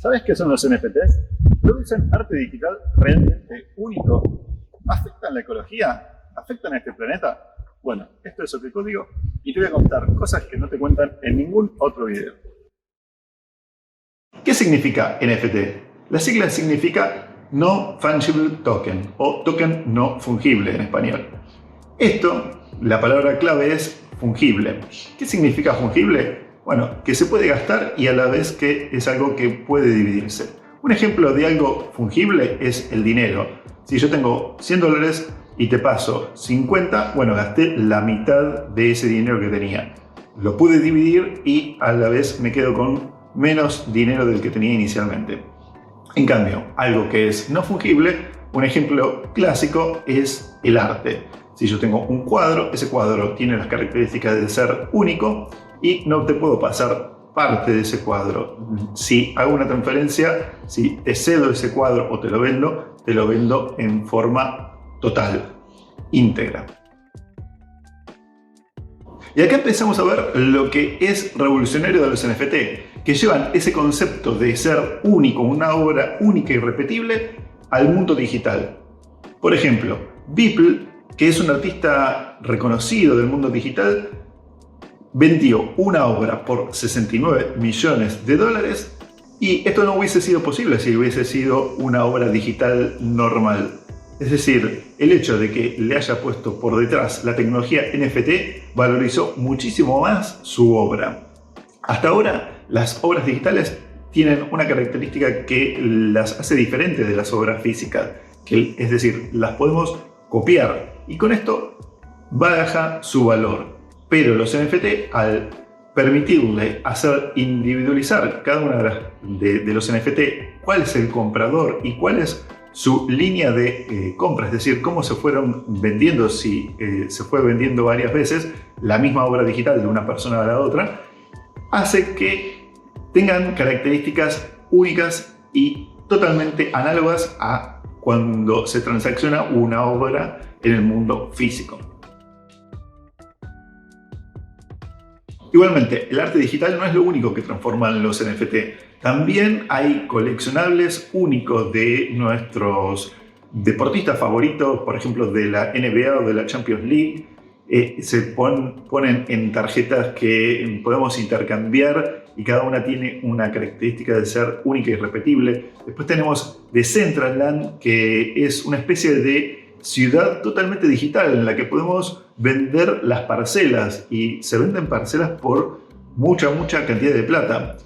¿Sabes qué son los NFTs? ¿Producen arte digital realmente único? ¿Afectan la ecología? ¿Afectan a este planeta? Bueno, esto es Código y te voy a contar cosas que no te cuentan en ningún otro video. ¿Qué significa NFT? La sigla significa No Fungible Token o token no fungible en español. Esto, la palabra clave es fungible. ¿Qué significa fungible? Bueno, que se puede gastar y a la vez que es algo que puede dividirse. Un ejemplo de algo fungible es el dinero. Si yo tengo $100 y te paso 50, bueno, gasté la mitad de ese dinero que tenía. Lo pude dividir y a la vez me quedo con menos dinero del que tenía inicialmente. En cambio, algo que es no fungible, un ejemplo clásico es el arte. Si yo tengo un cuadro, ese cuadro tiene las características de ser único y no te puedo pasar parte de ese cuadro. Si hago una transferencia, si te cedo ese cuadro o te lo vendo en forma total, íntegra. Y acá empezamos a ver lo que es revolucionario de los NFT, que llevan ese concepto de ser único, una obra única y repetible, al mundo digital. Por ejemplo, Beeple, que es un artista reconocido del mundo digital, vendió una obra por $69 millones y esto no hubiese sido posible si hubiese sido una obra digital normal. Es decir, el hecho de que le haya puesto por detrás la tecnología NFT valorizó muchísimo más su obra. Hasta ahora, las obras digitales tienen una característica que las hace diferentes de las obras físicas, es decir, las podemos copiar y con esto baja su valor. Pero los NFT, al permitirle hacer individualizar cada una de los NFT, cuál es el comprador y cuál es su línea de compra, es decir, cómo se fueron vendiendo, si se fue vendiendo varias veces la misma obra digital de una persona a la otra, hace que tengan características únicas y totalmente análogas a cuando se transacciona una obra en el mundo físico. Igualmente, el arte digital no es lo único que transforman los NFT. También hay coleccionables únicos de nuestros deportistas favoritos, por ejemplo, de la NBA o de la Champions League. Se ponen en tarjetas que podemos intercambiar y cada una tiene una característica de ser única y irrepetible. Después tenemos Decentraland, que es una especie de ciudad totalmente digital en la que podemos vender las parcelas y se venden parcelas por mucha cantidad de plata.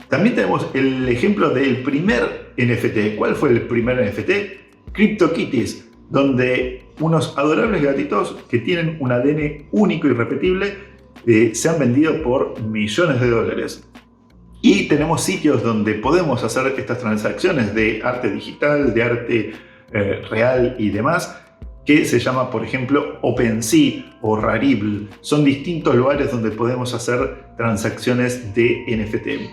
También tenemos el ejemplo del primer NFT. ¿Cuál fue el primer NFT? CryptoKitties, donde unos adorables gatitos que tienen un ADN único y repetible se han vendido por millones de dólares. Y tenemos sitios donde podemos hacer estas transacciones de arte digital, de arte real y demás, que se llama, por ejemplo, OpenSea o Rarible. Son distintos lugares donde podemos hacer transacciones de NFT.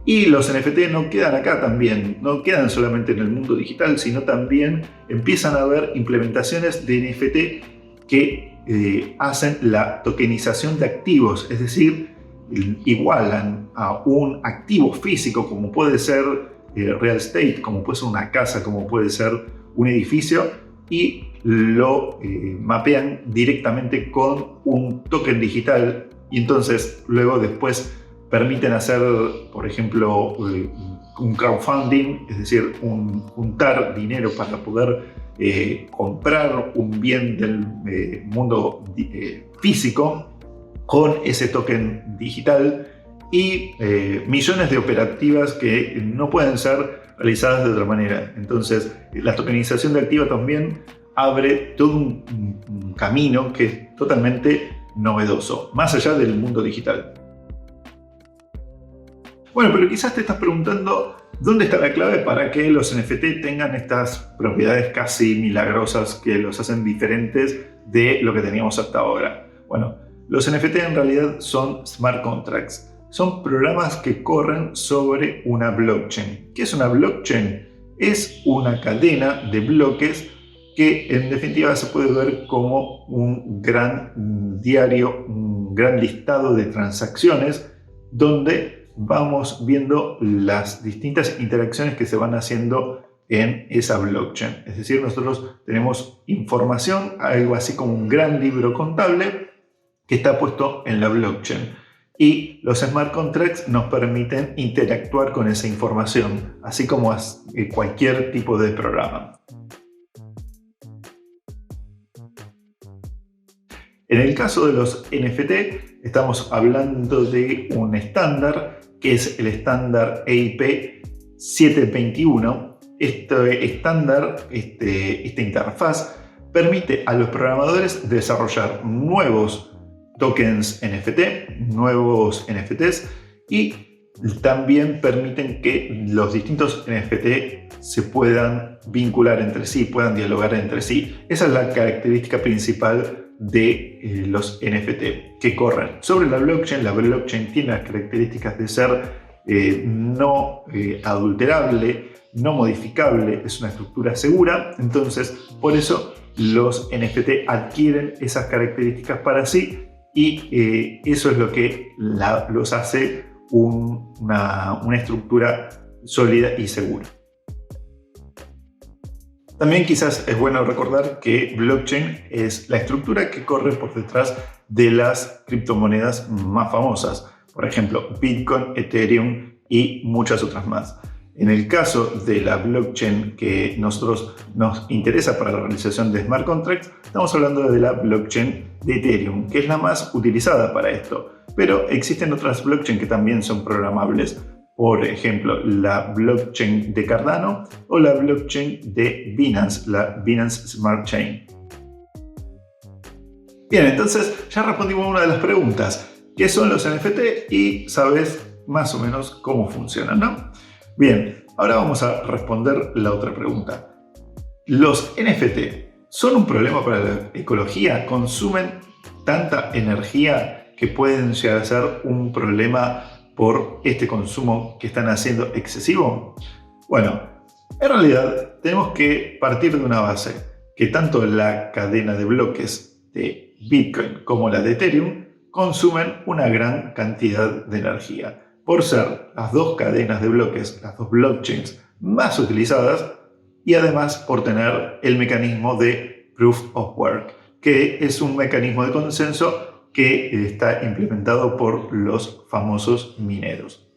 Y los NFT no quedan acá también, no quedan solamente en el mundo digital, sino también empiezan a haber implementaciones de NFT que hacen la tokenización de activos, es decir, igualan a un activo físico como puede ser real estate, como puede ser una casa, como puede ser un edificio, y lo mapean directamente con un token digital y entonces luego después permiten hacer, por ejemplo, un crowdfunding, es decir, juntar dinero para poder comprar un bien del mundo físico con ese token digital y millones de operativas que no pueden ser realizadas de otra manera. Entonces, la tokenización de activos también abre todo un camino que es totalmente novedoso, más allá del mundo digital. Bueno, pero quizás te estás preguntando dónde está la clave para que los NFT tengan estas propiedades casi milagrosas que los hacen diferentes de lo que teníamos hasta ahora. Bueno, los NFT en realidad son smart contracts. Son programas que corren sobre una blockchain. ¿Qué es una blockchain? Es una cadena de bloques que en definitiva se puede ver como un gran diario, un gran listado de transacciones donde vamos viendo las distintas interacciones que se van haciendo en esa blockchain. Es decir, nosotros tenemos información, algo así como un gran libro contable que está puesto en la blockchain. Y los smart contracts nos permiten interactuar con esa información, así como cualquier tipo de programa. En el caso de los NFT, estamos hablando de un estándar que es el estándar EIP 721. Este estándar, esta interfaz, permite a los programadores desarrollar nuevos tokens NFT, nuevos NFTs, y también permiten que los distintos NFT se puedan vincular entre sí, puedan dialogar entre sí. Esa es la característica principal de los NFT que corren sobre la blockchain. La blockchain tiene las características de ser no adulterable, no modificable, es una estructura segura. Entonces, por eso los NFT adquieren esas características para sí, y eso es lo que los hace una estructura sólida y segura. También quizás es bueno recordar que blockchain es la estructura que corre por detrás de las criptomonedas más famosas, por ejemplo Bitcoin, Ethereum y muchas otras más. En el caso de la blockchain que nos interesa para la realización de smart contracts, estamos hablando de la blockchain de Ethereum, que es la más utilizada para esto. Pero existen otras blockchains que también son programables. Por ejemplo, la blockchain de Cardano o la blockchain de Binance, la Binance Smart Chain. Bien, entonces ya respondimos a una de las preguntas. ¿Qué son los NFT? Y sabes más o menos cómo funcionan, ¿no? Bien, ahora vamos a responder la otra pregunta. ¿Los NFT son un problema para la ecología? ¿Consumen tanta energía que pueden llegar a ser un problema por este consumo que están haciendo excesivo? Bueno, en realidad tenemos que partir de una base, que tanto la cadena de bloques de Bitcoin como la de Ethereum consumen una gran cantidad de energía, por ser las dos cadenas de bloques, las dos blockchains más utilizadas, y además por tener el mecanismo de Proof of Work, que es un mecanismo de consenso que está implementado por los famosos mineros.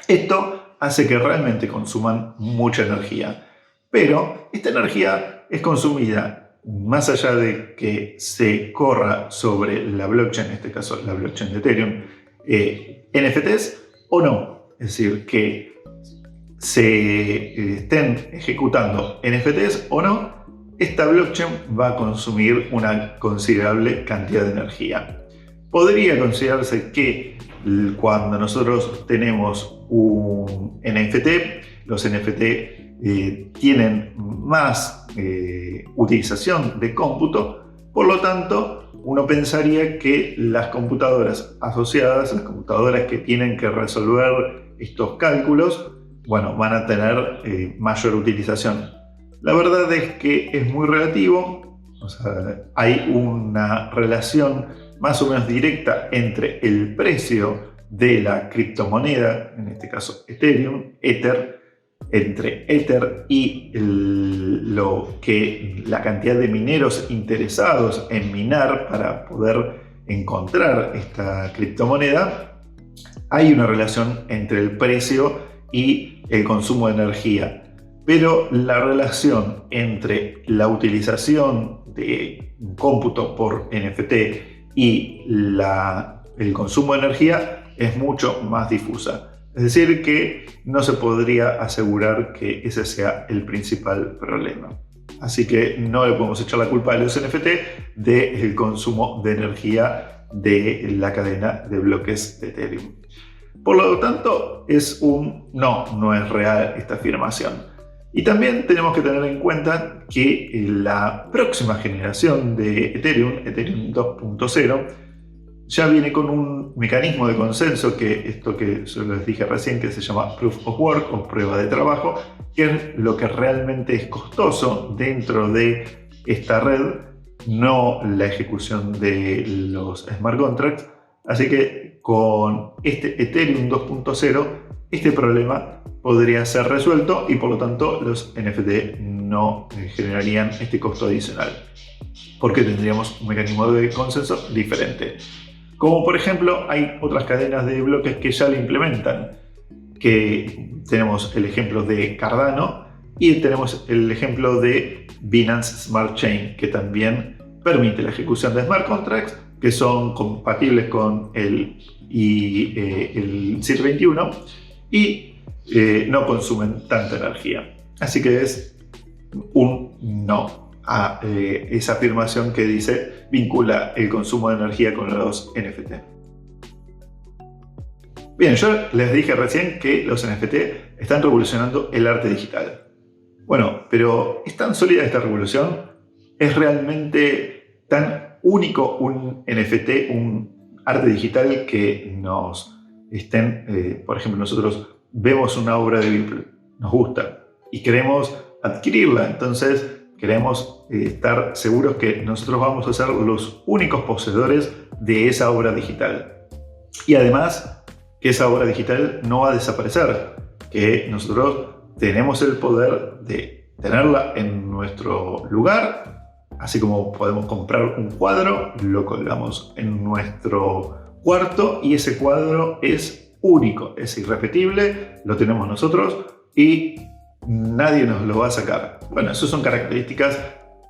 Esto hace que realmente consuman mucha energía, pero esta energía es consumida más allá de que se corra sobre la blockchain, en este caso la blockchain de Ethereum, NFTs o no. Es decir, que se estén ejecutando NFTs o no, esta blockchain va a consumir una considerable cantidad de energía. Podría considerarse que cuando nosotros tenemos un NFT, los NFT tienen más utilización de cómputo, por lo tanto, uno pensaría que las computadoras asociadas, las computadoras que tienen que resolver estos cálculos, bueno, van a tener mayor utilización. La verdad es que es muy relativo, o sea, hay una relación más o menos directa entre el precio de la criptomoneda, en este caso Ethereum, entre Ether y la cantidad de mineros interesados en minar para poder encontrar esta criptomoneda. Hay una relación entre el precio y el consumo de energía, pero la relación entre la utilización de un cómputo por NFT y el consumo de energía es mucho más difusa. Es decir, que no se podría asegurar que ese sea el principal problema. Así que no le podemos echar la culpa a los NFT del consumo de energía de la cadena de bloques de Ethereum. Por lo tanto, no es real esta afirmación. Y también tenemos que tener en cuenta que la próxima generación de Ethereum, Ethereum 2.0, ya viene con un mecanismo de consenso, esto que yo les dije recién, que se llama Proof of Work o prueba de trabajo, que es lo que realmente es costoso dentro de esta red, no la ejecución de los smart contracts. Así que con este Ethereum 2.0 este problema podría ser resuelto y por lo tanto los NFT no generarían este costo adicional, porque tendríamos un mecanismo de consenso diferente. Como por ejemplo hay otras cadenas de bloques que ya lo implementan, que tenemos el ejemplo de Cardano y tenemos el ejemplo de Binance Smart Chain, que también permite la ejecución de smart contracts que son compatibles con el CIR21 y no consumen tanta energía. Así que es un no a esa afirmación que dice vincula el consumo de energía con los NFT. Bien, yo les dije recién que los NFT están revolucionando el arte digital. Bueno, pero ¿es tan sólida esta revolución? ¿Es realmente tan único un NFT, un arte digital que nos estén, por ejemplo, nosotros vemos una obra de Beeple, nos gusta y queremos adquirirla, entonces queremos estar seguros que nosotros vamos a ser los únicos poseedores de esa obra digital? Y además, que esa obra digital no va a desaparecer, que nosotros tenemos el poder de tenerla en nuestro lugar, así como podemos comprar un cuadro, lo colgamos en nuestro cuarto y ese cuadro es único, es irrepetible, lo tenemos nosotros y nadie nos lo va a sacar. Bueno, esas son características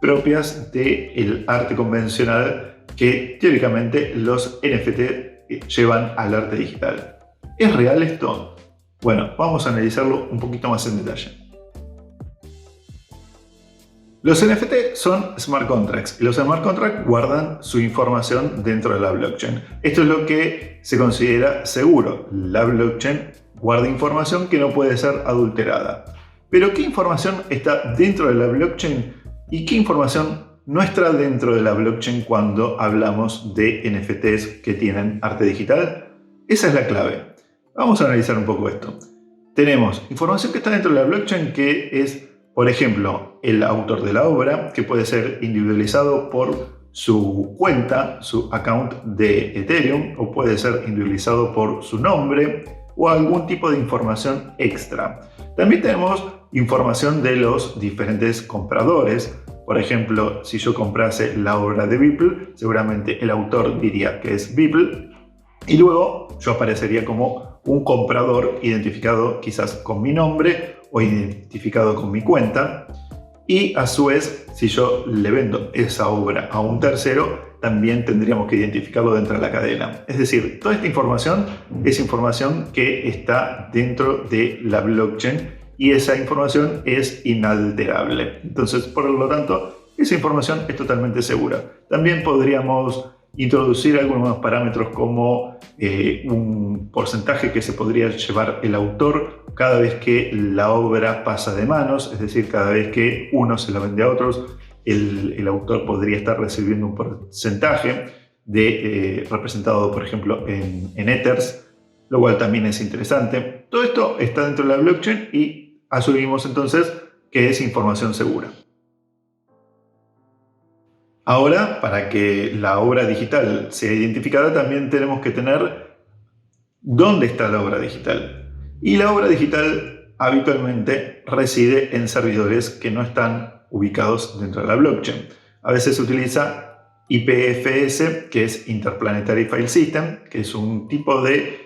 propias del arte convencional que teóricamente los NFT llevan al arte digital. ¿Es real esto? Bueno, vamos a analizarlo un poquito más en detalle. Los NFT son smart contracts y los smart contracts guardan su información dentro de la blockchain. Esto es lo que se considera seguro. La blockchain guarda información que no puede ser adulterada. Pero ¿qué información está dentro de la blockchain y qué información no está dentro de la blockchain cuando hablamos de NFTs que tienen arte digital? Esa es la clave. Vamos a analizar un poco esto. Tenemos información que está dentro de la blockchain que es, por ejemplo, el autor de la obra, que puede ser individualizado por su cuenta, su account de Ethereum, o puede ser individualizado por su nombre o algún tipo de información extra. También tenemos información de los diferentes compradores. Por ejemplo, si yo comprase la obra de Beeple, seguramente el autor diría que es Beeple y luego yo aparecería como un comprador identificado quizás con mi nombre o identificado con mi cuenta. Y a su vez, si yo le vendo esa obra a un tercero, también tendríamos que identificarlo dentro de la cadena. Es decir, toda esta información es información que está dentro de la blockchain y esa información es inalterable. Entonces, por lo tanto, esa información es totalmente segura. También podríamos introducir algunos parámetros como un porcentaje que se podría llevar el autor cada vez que la obra pasa de manos, es decir, cada vez que uno se la vende a otros, el autor podría estar recibiendo un porcentaje representado, por ejemplo, en Ethers, lo cual también es interesante. Todo esto está dentro de la blockchain y asumimos entonces que es información segura. Ahora, para que la obra digital sea identificada, también tenemos que tener dónde está la obra digital. Y la obra digital habitualmente reside en servidores que no están ubicados dentro de la blockchain. A veces se utiliza IPFS, que es Interplanetary File System, que es un tipo de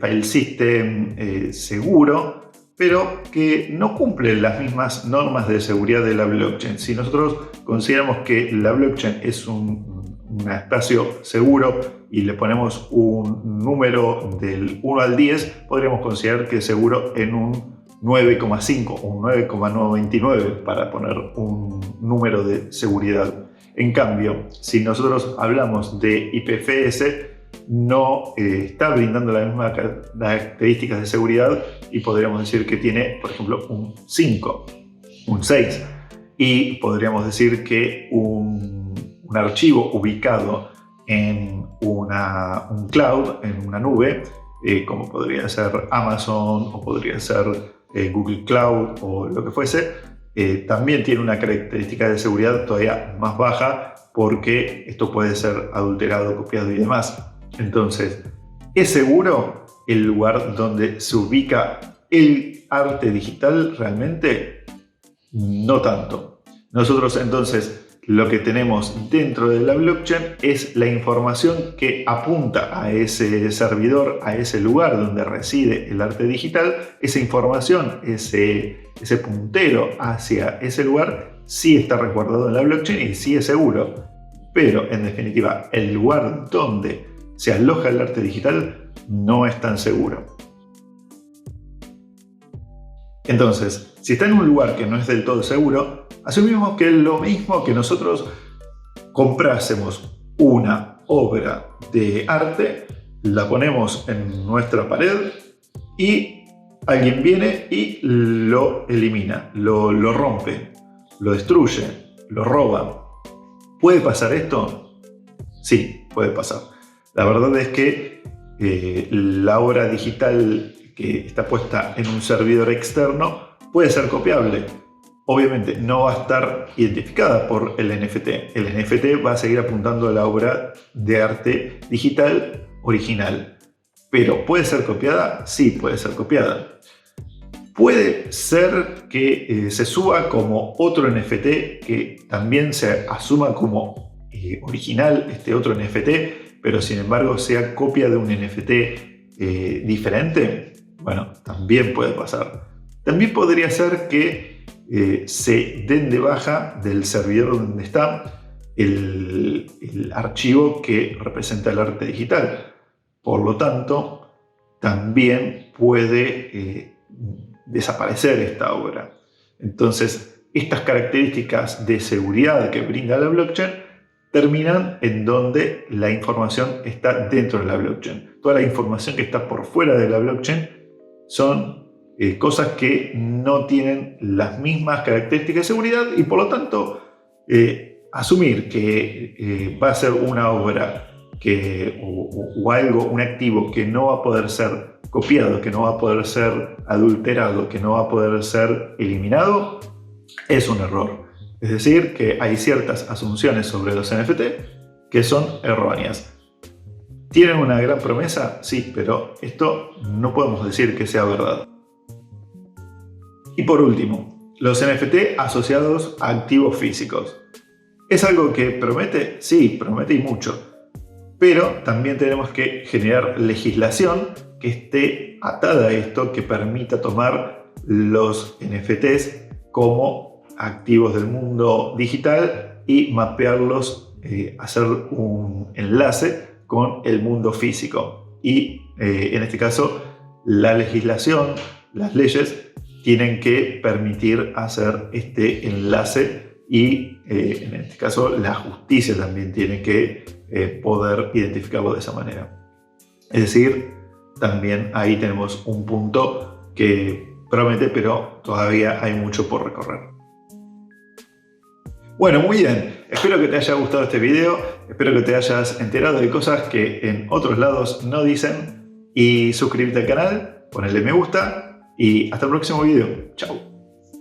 file system seguro, pero que no cumple las mismas normas de seguridad de la blockchain. Si nosotros consideramos que la blockchain es un espacio seguro y le ponemos un número del 1 al 10, podríamos considerar que es seguro en un 9,5 o un 9,929 para poner un número de seguridad. En cambio, si nosotros hablamos de IPFS, no está brindando las mismas características de seguridad y podríamos decir que tiene, por ejemplo, un 5, un 6. Y podríamos decir que un archivo ubicado en un cloud, en una nube, como podría ser Amazon o podría ser Google Cloud o lo que fuese, también tiene una característica de seguridad todavía más baja porque esto puede ser adulterado, copiado y demás. Entonces, ¿Es seguro el lugar donde se ubica el arte digital realmente? No tanto. Nosotros entonces lo que tenemos dentro de la blockchain es la información que apunta a ese servidor, a ese lugar donde reside el arte digital. Esa información, ese puntero hacia ese lugar sí está resguardado en la blockchain y sí es seguro. Pero en definitiva, el lugar donde se aloja el arte digital no es tan seguro. Entonces, si está en un lugar que no es del todo seguro, asumimos que es lo mismo que nosotros comprásemos una obra de arte, la ponemos en nuestra pared y alguien viene y lo elimina, lo rompe, lo destruye, lo roba. ¿Puede pasar esto? Sí, puede pasar. La verdad es que la obra digital que está puesta en un servidor externo puede ser copiable. Obviamente no va a estar identificada por el NFT. El NFT va a seguir apuntando a la obra de arte digital original. Pero ¿puede ser copiada? Sí, puede ser copiada. Puede ser que se suba como otro NFT que también se asuma como original este otro NFT, pero sin embargo sea copia de un NFT diferente. Bueno, también puede pasar. También podría ser que se den de baja del servidor donde está el archivo que representa el arte digital. Por lo tanto, también puede desaparecer esta obra. Entonces, estas características de seguridad que brinda la blockchain terminan en donde la información está dentro de la blockchain. Toda la información que está por fuera de la blockchain son cosas que no tienen las mismas características de seguridad y por lo tanto asumir que va a ser una obra o algo, un activo que no va a poder ser copiado, que no va a poder ser adulterado, que no va a poder ser eliminado, es un error. Es decir, que hay ciertas asunciones sobre los NFT que son erróneas. ¿Tienen una gran promesa? Sí, pero esto no podemos decir que sea verdad. Y por último, los NFT asociados a activos físicos. ¿Es algo que promete? Sí, promete y mucho. Pero también tenemos que generar legislación que esté atada a esto, que permita tomar los NFTs como activos del mundo digital y mapearlos, hacer un enlace con el mundo físico. Y en este caso, la legislación, las leyes, tienen que permitir hacer este enlace y en este caso la justicia también tiene que poder identificarlo de esa manera. Es decir, también ahí tenemos un punto que promete, pero todavía hay mucho por recorrer. Bueno, muy bien. Espero que te haya gustado este video. Espero que te hayas enterado de cosas que en otros lados no dicen. Y suscríbete al canal, ponle me gusta y hasta el próximo video. Chao.